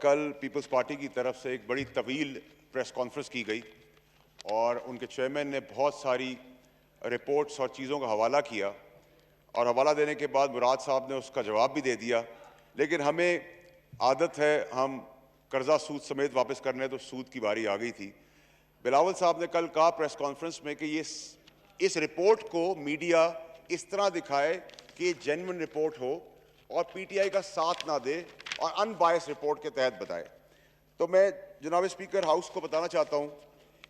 कल peoples party की तरफ से एक बड़ी तवील प्रेस कॉन्फ्रेंस की गई और उनके चेयरमैन ने बहुत सारी रिपोर्ट्स और चीज़ों का हवाला किया और हवाला देने के बाद मुराद साहब ने उसका जवाब भी दे दिया। लेकिन हमें आदत है हम कर्जा सूद समेत वापस करने, तो सूद की बारी आ गई थी। बिलावल साहब ने कल कहा प्रेस कॉन्फ्रेंस में कि इस रिपोर्ट को मीडिया इस तरह दिखाए कि जेन्युइन रिपोर्ट हो और पीटीआई का साथ ना दे और अनबायस रिपोर्ट के तहत बताए। तो मैं जनाब स्पीकर हाउस को बताना चाहता हूं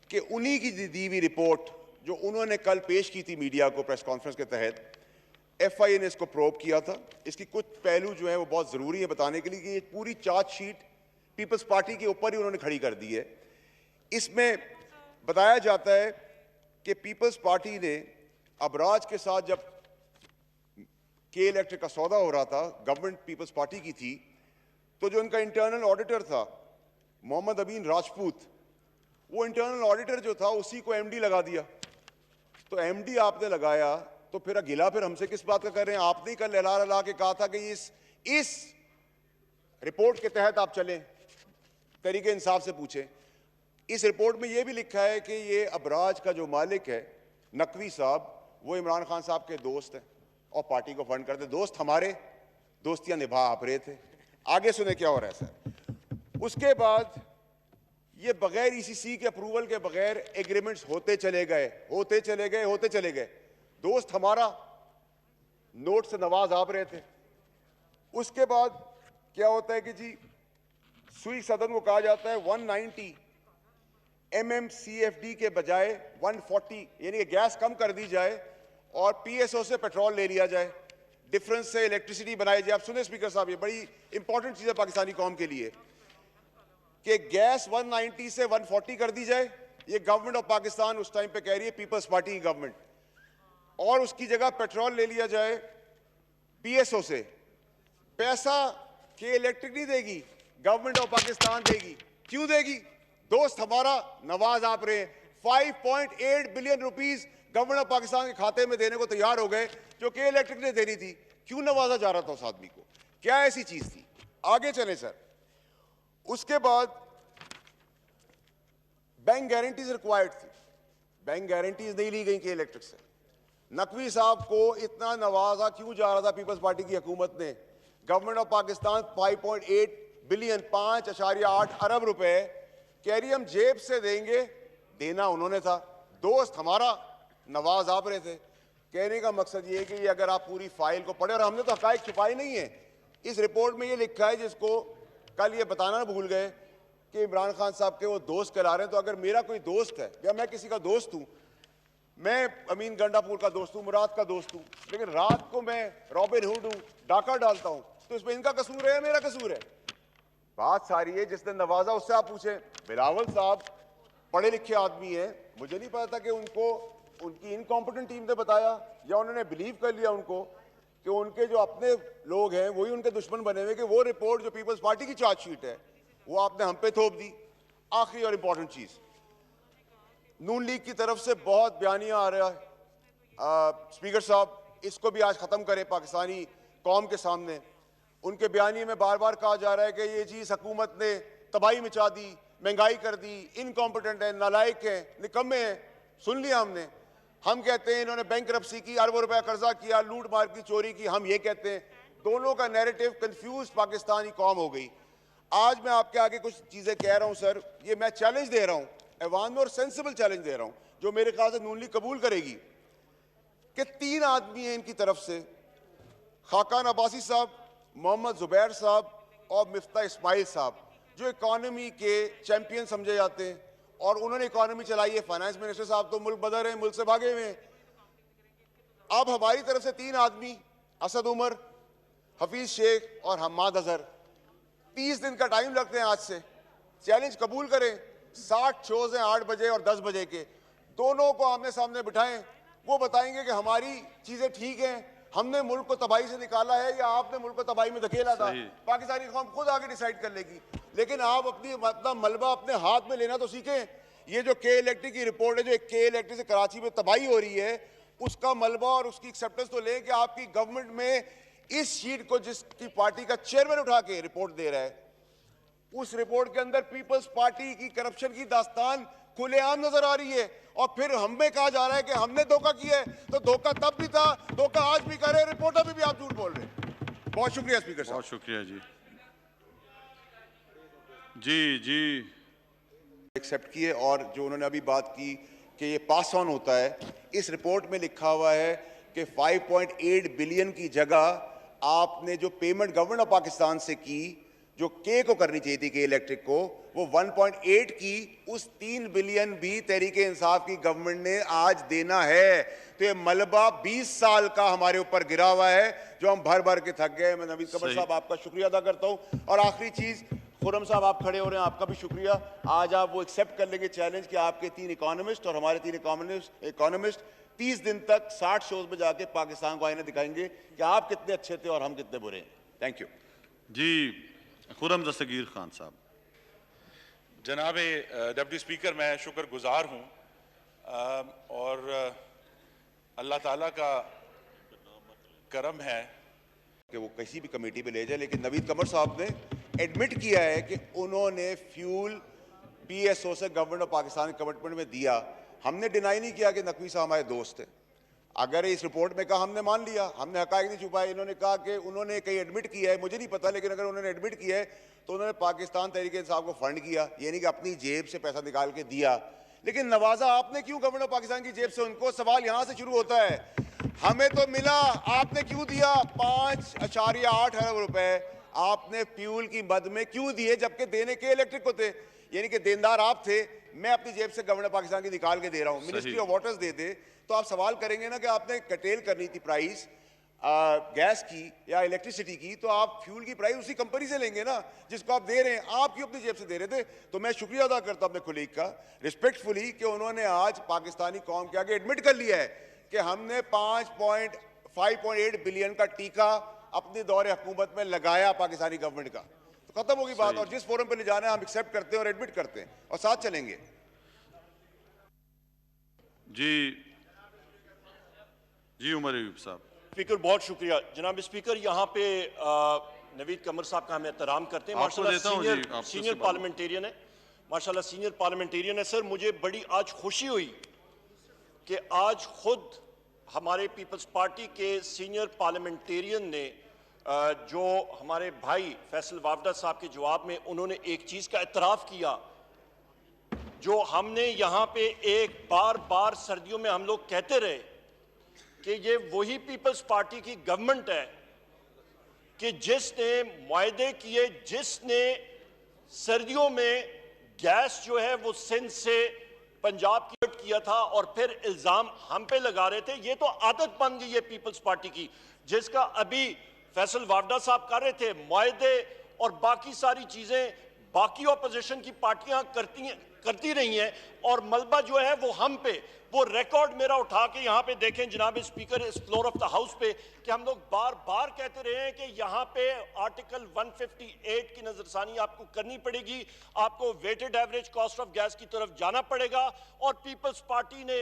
कि उन्हीं की दी हुई रिपोर्ट जो उन्होंने कल पेश की थी मीडिया को प्रेस कॉन्फ्रेंस के तहत, एफआईए ने इसको प्रोब किया था। इसकी कुछ पहलू जो है वो बहुत ज़रूरी है बताने के लिए कि ये पूरी चार्जशीट पीपल्स पार्टी के ऊपर ही उन्होंने खड़ी कर दी है। इसमें बताया जाता है कि पीपल्स पार्टी ने अबराज के साथ जब के इलेक्ट्रिक का सौदा हो रहा था, गवर्नमेंट पीपल्स पार्टी की थी, तो जो उनका इंटरनल ऑडिटर था मोहम्मद अमीन राजपूत, वो इंटरनल ऑडिटर जो था उसी को एमडी लगा दिया। तो एमडी आपने लगाया तो फिर गिला फिर हमसे किस बात का कर रहे हैं? आपने ही कल लहला के कहा था कि इस रिपोर्ट के तहत आप चलें, तरीके इंसाफ से पूछें। इस रिपोर्ट में यह भी लिखा है कि ये अबराज का जो मालिक है नकवी साहब, वो इमरान खान साहब के दोस्त हैं और पार्टी को फंड करते। दोस्त हमारे दोस्तियां निभा आप रहे थे। आगे सुने क्या हो रहा है सर। उसके बाद ये बगैर ईसीसी के अप्रूवल के बगैर एग्रीमेंट्स होते चले गए। दोस्त हमारा नोट से नवाज आप रहे थे। उसके बाद क्या होता है कि जी सुई सदन को कहा जाता है 190 MMCFD के बजाय 140, यानी कि गैस कम कर दी जाए और पीएसओ से पेट्रोल ले लिया जाए, डिफरेंस से इलेक्ट्रिसिटी बनाई जाए। आप सुने स्पीकर साहब, ये बड़ी इंपॉर्टेंट चीज है पाकिस्तानी कौम के लिए कि गैस 190 से 140 कर दी जाए। ये गवर्नमेंट ऑफ पाकिस्तान उस टाइम पे कह रही है, पीपल्स पार्टी की गवर्नमेंट, और उसकी जगह पेट्रोल ले लिया जाए पीएसओ से। पैसा के इलेक्ट्रिक नहीं देगी, गवर्नमेंट ऑफ पाकिस्तान देगी। क्यों देगी? दोस्त हमारा नवाज आप रहे हैं। 5.8 billion rupees government of Pakistan के खाते में देने को तैयार हो गए, जो कि इलेक्ट्रिक ने देनी थी। क्यों नवाजा जा रहा था उस आदमी को? क्या ऐसी चीज थी? आगे चले सर। उसके बाद बैंक गारंटीज रिक्वायर्ड थी, बैंक गारंटीज नहीं ली गई कि इलेक्ट्रिक से। नकवी साहब को इतना नवाजा क्यों जा रहा था पीपल्स पार्टी की हुकूमत ने? गवर्नमेंट ऑफ पाकिस्तान 5.8 बिलियन 5.8 अरब रुपए कह रही हम जेब से देंगे, देना उन्होंने था। दोस्त हमारा नवाज आप रहे थे। कहने का मकसद ये है कि ये अगर आप पूरी फाइल को पढ़े, और हमने तो हकायक छुपाई नहीं है, इस रिपोर्ट में ये लिखा है, जिसको कल ये बताना भूल गए कि इमरान खान साहब के वो दोस्त कहला रहे हैं। तो अगर मेरा कोई दोस्त है या मैं किसी का दोस्त हूं, मैं अमीन गंडापुर का दोस्त हूं, मुराद का दोस्त हूं, लेकिन रात को मैं रॉबिन हुड हूं, डाका डालता हूं, तो इसमें इनका कसूर है या मेरा कसूर है? बात सारी है जिसने नवाजा उससे आप पूछें। बिलावल साहब पढ़े लिखे आदमी है, मुझे नहीं पता था कि उनको उनकी इनकॉम्पिटेंट टीम ने बताया या उन्होंने बिलीव कर लिया उनको कि उनके जो अपने लोग हैं वही उनके दुश्मन बने हुए, कि वो रिपोर्ट जो पीपल्स पार्टी की चार्जशीट है वो आपने हम पे थोप दी। आखिरी और इंपॉर्टेंट चीज, नून लीग की तरफ से बहुत बयानियां आ रहा है। स्पीकर साहब, इसको भी आज खत्म करें पाकिस्तानी कौम के सामने। उनके बयानी में बार बार कहा जा रहा है कि ये चीज हुकूमत ने तबाही मचा दी, महंगाई कर दी, इनकॉम्पिटेंट है, नालायक है, निकम्मे हैं। सुन लिया हमने। हम कहते हैं इन्होंने बैंकरप्सी की, अरबों रुपया कर्जा किया, लूट मार की, चोरी की। हम ये कहते हैं। दोनों का नैरेटिव कंफ्यूज पाकिस्तानी कौम हो गई। आज मैं आपके आगे कुछ चीजें कह रहा हूं सर, ये मैं चैलेंज दे रहा हूं ऐवान में, और सेंसिबल चैलेंज दे रहा हूं जो मेरे ख्याल से नून लीग कबूल करेगी, कि 3 आदमी हैं इनकी तरफ से, खाकान अब्बासी साहब, मोहम्मद जुबैर साहब और मिफ्ता इस्माइल साहब, जो इकॉनमी के चैंपियन समझे जाते हैं और उन्होंने इकॉनमी चलाई है। फाइनेंस मिनिस्टर साहब तो मुल्क बदर हैं, मुल्क से भागे हुए हैं। अब हमारी तरफ से 3 आदमी, असद उमर, हफीज शेख और हम्माद अजहर, 30 दिन का टाइम लगते हैं आज से। चैलेंज कबूल करें। 60 शोज हैं 8 बजे और 10 बजे के, दोनों को आमने सामने बिठाएं। वो बताएंगे कि हमारी चीजें ठीक हैं, हमने मुल्क को तबाही से निकाला है या आपने मुल्क को तबाही में धकेला था। पाकिस्तानी कौम खुद आगे डिसाइड कर लेगी। लेकिन आप अपना मलबा अपने हाथ में लेना तो सीखें। ये जो के इलेक्ट्रिक की रिपोर्ट है, जो के इलेक्ट्रिक से कराची में तबाही हो रही है, उसका मलबा और उसकी एक्सेप्टेंस तो लें कि आपकी गवर्नमेंट में इस शीट को जिसकी पार्टी का चेयरमैन उठा के रिपोर्ट दे रहा है, उस रिपोर्ट के अंदर पीपल्स पार्टी की करप्शन की दास्तान खुलेआम नजर आ रही है, और फिर हमें कहा जा रहा है कि हमने धोखा किया है। तो धोखा तब भी था, धोखा आज भी कर रहे हैं, रिपोर्टर भी आप झूठ बोल रहे हैं। बहुत शुक्रिया स्पीकर साहब। बहुत शुक्रिया जी। जी जी एक्सेप्ट किए, और जो उन्होंने अभी बात की कि ये पास ऑन होता है, इस रिपोर्ट में लिखा हुआ है कि 5.8 बिलियन की जगह आपने जो पेमेंट गवर्नमेंट ऑफ पाकिस्तान से की, जो के को करनी चाहिए थी, के इलेक्ट्रिक को, वो 1.8 की, उस 3 बिलियन भी तहरीक इंसाफ की गवर्नमेंट ने आज देना है। तो ये मलबा 20 साल का हमारे ऊपर गिरा हुआ है, जो हम भर भर के थक गए। मैं नवीद कमर साहब आपका शुक्रिया अदा करता हूं। और आखिरी चीज, खुरम साहब आप खड़े हो रहे हैं, आपका भी शुक्रिया। आज आप वो एक्सेप्ट कर लेंगे चैलेंज कि आपके 3 इकोनॉमिस्ट और हमारे 3 इकोनॉमिस्ट 30 दिन तक 60 शोज में जाके पाकिस्तान को आईने दिखाएंगे कि आप कितने अच्छे थे और हम कितने बुरे हैं। थैंक यू जी। खुरम दस्तगीर खान साहब। जनाब डिप्टी स्पीकर, मैं शुक्रगुजार हूँ और अल्लाह ताला का करम है कि वो किसी भी कमेटी में ले जाए, लेकिन नवीद कमर साहब ने एडमिट किया है कि उन्होंने फ्यूल पीएसओ से गवर्नमेंट ऑफ पाकिस्तान कमिटमेंट में दिया। हमने डिनाई नहीं किया कि नकवी साहब हमारे दोस्त थे। अगर इस रिपोर्ट में कहा, हमने मान लिया, हमने हकायक नहीं छुपाए। इन्होंने कहा कि उन्होंने कहीं एडमिट किया है, मुझे नहीं पता, लेकिन अगर उन्होंने एडमिट किया है तो उन्होंने पाकिस्तान तहरीक इंसाफ को फंड किया, ये नहीं कि अपनी जेब से पैसा निकाल के दिया। लेकिन नवाजा आपने क्यों गवर्नमेंट ऑफ पाकिस्तान की जेब से उनको? सवाल यहां से शुरू होता है, हमें तो मिला, आपने क्यों दिया? 5.8 अरब रुपए आपने फ्यूल की मद में क्यों दिए, जबकि देने के इलेक्ट्रिक को थे, यानी कि देनदार आप थे। मैं अपनी जेब से गवर्नमेंट ऑफ पाकिस्तान की निकाल के दे रहा हूं, मिनिस्ट्री ऑफ वाटर्स दे दे, तो आप सवाल करेंगे ना कि आपने कटेल करनी थी प्राइस गैस की या इलेक्ट्रिसिटी की, तो आप फ्यूल की प्राइस उसी कंपनी से लेंगे ना जिसको आप दे रहे हैं। आप क्यों अपनी जेब से दे रहे थे? तो मैं शुक्रिया अदा करता हूं अपने कुलीग का रिस्पेक्टफुली कि उन्होंने आज पाकिस्तानी कौम के आगे एडमिट कर लिया है कि हमने 5.8 बिलियन का टीका अपने दौरे हुकूमत में लगाया पाकिस्तानी गवर्नमेंट का। तो खत्म होगी बात, और जिस फोरम पे ले जाना है हम एक्सेप्ट करते हैं और एडमिट करते हैं और साथ चलेंगे। जी जी उमर अयूब साहब। स्पीकर बहुत शुक्रिया। जनाब स्पीकर, यहाँ पे नवीद कमर साहब का हम एहतराम करते हैं, माशाल्लाह सीनियर पार्लियामेंटेरियन है, माशाल्लाह सीनियर पार्लियामेंटेरियन है। सर, मुझे बड़ी आज खुशी हुई कि आज खुद हमारे पीपल्स पार्टी के सीनियर पार्लियामेंटेरियन ने जो हमारे भाई फैसल वावडा साहब के जवाब में उन्होंने एक चीज़ का एतराफ़ किया, जो हमने यहाँ पे एक बार बार सर्दियों में हम लोग कहते रहे कि ये वही पीपल्स पार्टी की गवर्नमेंट है कि जिसने मुआहदे किए, जिसने सर्दियों में गैस जो है वो सिंध से पंजाब की किया था और फिर इल्जाम हम पे लगा रहे थे। ये तो आदत बन गई है पीपल्स पार्टी की, जिसका अभी फैसल वावडा साहब कर रहे थे। मुआहदे और बाकी सारी चीजें बाकी ऑपोजिशन की पार्टियां करती रही हैं, और मलबा जो है वो हम पे, वो रिकॉर्ड मेरा उठा के यहाँ पे देखें जनाब स्पीकर, इस फ्लोर ऑफ द हाउस पे, कि हम लोग बार बार कहते रहे हैं कि यहाँ पे आर्टिकल 158 की नजरसानी आपको करनी पड़ेगी, आपको weighted average cost of gas की तरफ जाना पड़ेगा। और पीपल्स पार्टी ने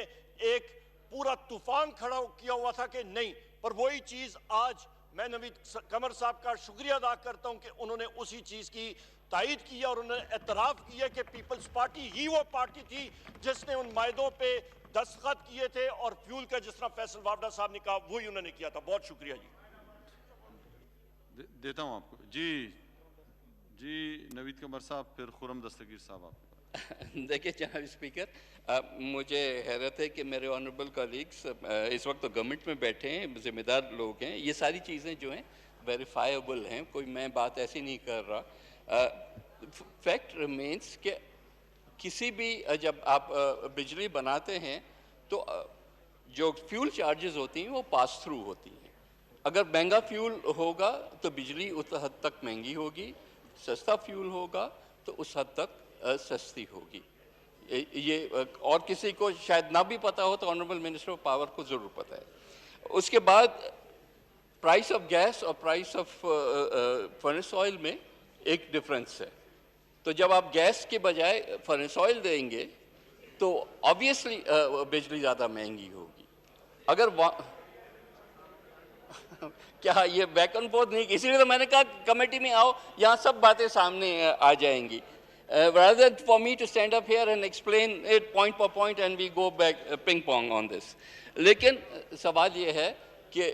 एक पूरा तूफान खड़ा किया हुआ था कि नहीं, पर वही चीज आज मैं नवीद कमर साहब का शुक्रिया अदा करता हूं कि उन्होंने उसी चीज की तायद की और उन्होंने एतराफ किया कि पीपल्स पार्टी ही वो पार्टी थी जिसने उन मायदों पे दस्तखत किए थे, और फ्यूल का जिस तरह फैसल वावडा साहब ने कहा वही उन्होंने किया था। बहुत शुक्रिया जी। देता हूं आपको। जी जी नवीद कमर साहब, फिर खुरम दस्तगीर साहब आपको। देखिए जनाब स्पीकर, मुझे हैरत है कि मेरे ऑनरेबल कलीग्स इस वक्त तो गवर्नमेंट में बैठे हैं, जिम्मेदार लोग हैं, ये सारी चीज़ें जो हैं वेरीफाइबल हैं, कोई मैं बात ऐसी नहीं कर रहा। फैक्ट रिमेंस कि किसी भी जब आप बिजली बनाते हैं तो जो फ्यूल चार्जेस होती हैं वो पास थ्रू होती हैं। अगर महंगा फ्यूल होगा तो बिजली उस हद तक महंगी होगी, सस्ता फ्यूल होगा तो उस हद तक सस्ती होगी। ये और किसी को शायद ना भी पता हो तो ऑनरेबल मिनिस्टर ऑफ पावर को ज़रूर पता है। उसके बाद प्राइस ऑफ गैस और प्राइस ऑफ फर्नेस ऑयल में एक डिफरेंस है। तो जब आप गैस के बजाय फर्नेस ऑयल देंगे तो ऑब्वियसली बिजली ज़्यादा महंगी होगी। अगर क्या ये बैक एंड फोर्थ नहीं, इसीलिए तो मैंने कहा कमेटी में आओ, यहाँ सब बातें सामने आ जाएंगी, rather than for me to stand up here and explain it point per point and we go back ping pong on this. लेकिन सवाल ये है कि